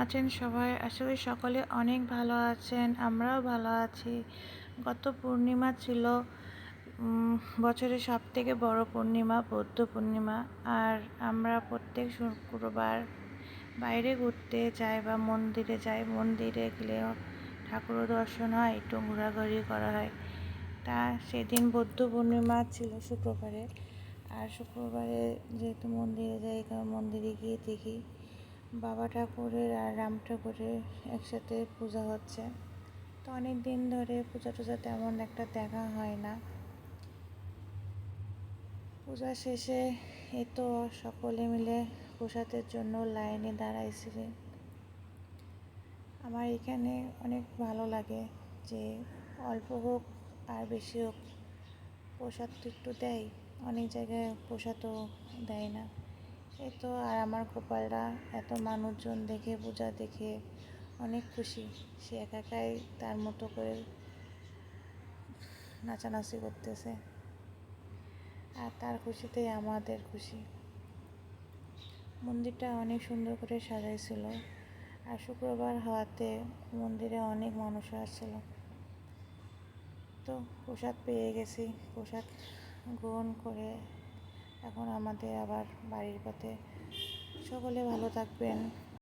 আছেন সবাই? আশা করি সকলে অনেক ভালো আছেন। আমরাও ভালো আছি। গত পূর্ণিমা ছিল বছরের সবথেকে বড় পূর্ণিমা, বৌদ্ধ পূর্ণিমা। আর আমরা প্রত্যেক শুক্রবার বাইরে ঘুরতে যাই বা মন্দিরে যাই। মন্দিরে গেলেও ঠাকুর দর্শন হয়, একটু ঘোরাঘুরি করা হয়। তা সেদিন বৌদ্ধ পূর্ণিমা ছিল শুক্রবারে। আর শুক্রবারে যেহেতু মন্দিরে যাই, কারণ মন্দিরে গিয়ে দেখি বাবা ঠাকুরের আর রাম ঠাকুরের একসাথে পূজা হচ্ছে। তো অনেক দিন ধরে পূজা টুজা তেমন একটা দেখা হয় না। পূজা শেষে এই তো সকলে মিলে প্রসাদের জন্য লাইনে দাঁড়াইছি। আমার এখানে অনেক ভালো লাগে যে অল্প হোক আর বেশি হোক প্রসাদ তো একটু দেয়, অনেক জায়গায় প্রসাদও দেয় না। এই তো আর আমার গোপালরা এত মানুষজন দেখে, পূজা দেখে অনেক খুশি। সে একাই তার মতো করে নাচানাচি করতেছে, আর তার খুশিতেই আমাদের খুশি। মন্দিরটা অনেক সুন্দর করে সাজাইছিল, আর শুক্রবার হওয়াতে মন্দিরে অনেক মানুষ আসছিল। তো প্রসাদ পেয়ে গেছি, প্রসাদ গ্রহণ করে এখন আমাদের আবার বাড়ির পথে। সকলে ভালো থাকবেন।